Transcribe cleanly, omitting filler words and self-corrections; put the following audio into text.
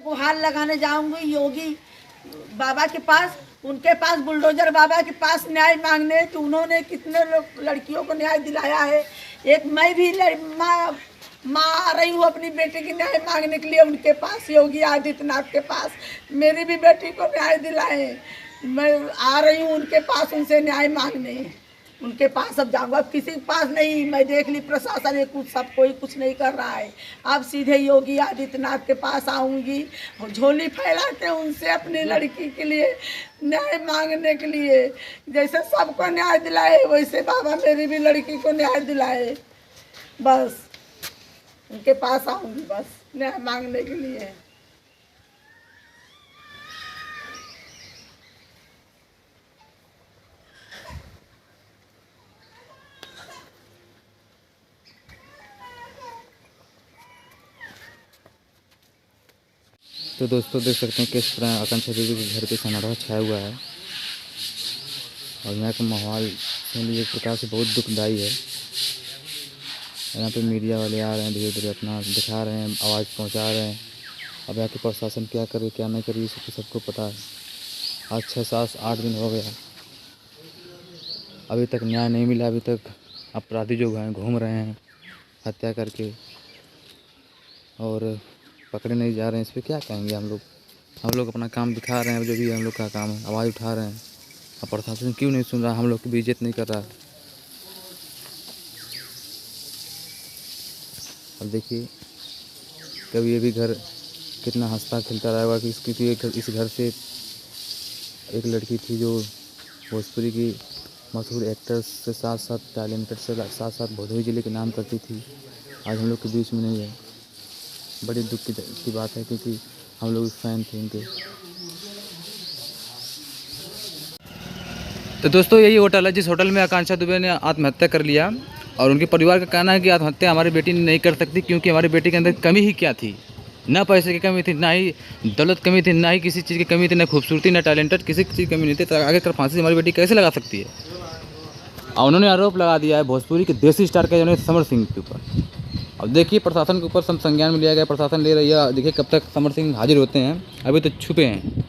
गुहार लगाने जाऊंगी योगी बाबा के पास, उनके पास बुलडोजर बाबा के पास न्याय मांगने कि उन्होंने कितने लड़कियों को न्याय दिलाया है। एक मैं भी माँ आ रही हूँ अपनी बेटी की न्याय मांगने के लिए उनके पास, योगी आदित्यनाथ के पास। मेरी भी बेटी को न्याय दिलाए, मैं आ रही हूँ उनके पास, उनसे न्याय मांगने। उनके पास अब जाऊँगा, किसी के पास नहीं। मैं देख ली प्रशासन ये कुछ सब कोई कुछ नहीं कर रहा है। अब सीधे योगी आदित्यनाथ के पास आऊँगी, झोली फैला के उनसे अपनी लड़की के लिए न्याय मांगने के लिए। जैसे सबको न्याय दिलाए वैसे बाबा मेरी भी लड़की को न्याय दिलाए। बस उनके पास आऊँगी बस न्याय मांगने के लिए। तो दोस्तों देख सकते हैं किस तरह आकांक्षा देवी के घर पे सन्नाटा छाया हुआ है और यहाँ का माहौल एक प्रकार से बहुत दुखदाई है। यहाँ पे मीडिया वाले आ रहे हैं, धीरे धीरे अपना दिखा रहे हैं, आवाज़ पहुँचा रहे हैं। अब यहाँ के प्रशासन क्या करे क्या नहीं करे सबको पता है। आज 6, 7, 8 दिन हो गया, अभी तक न्याय नहीं मिला। अभी तक अपराधी जो हैं घूम रहे हैं हत्या करके और पकड़े नहीं जा रहे हैं। इस पर क्या कहेंगे हम लोग अपना काम दिखा रहे हैं, जो भी हम लोग का काम है आवाज़ उठा रहे हैं। अब प्रशासन क्यों नहीं सुन रहा, हम लोग की भी इज्जत नहीं कर रहा है। अब देखिए कभी ये भी घर कितना हंसता खिलता रहा होगा कि इस घर से एक लड़की थी जो भोजपुरी की मशहूर एक्टर्स से साथ साथ टैलेंटेड से साथ साथ भदोही जिले के नाम करती थी। आज हम लोग के बीच में नहीं है। बड़ी दुख की बात है क्योंकि हम लोग फैन थे इनके। तो दोस्तों यही होटल है जिस होटल में आकांक्षा दुबे ने आत्महत्या कर लिया और उनके परिवार का कहना है कि आत्महत्या हमारी बेटी नहीं कर सकती क्योंकि हमारी बेटी के अंदर कमी ही क्या थी। ना पैसे की कमी थी, ना ही दौलत कमी थी, ना ही किसी चीज़ की कमी थी, ना खूबसूरती, ना टैलेंटेड, किसी चीज़ की कमी नहीं थी। तो आगे कर फांसी हमारी बेटी कैसे लगा सकती है। और उन्होंने आरोप लगा दिया है भोजपुरी के देसी स्टार के जो समर सिंह के ऊपर। अब देखिए प्रशासन के ऊपर संज्ञान में लिया गया, प्रशासन ले रही है। देखिए कब तक समर सिंह हाजिर होते हैं, अभी तो छुपे हैं।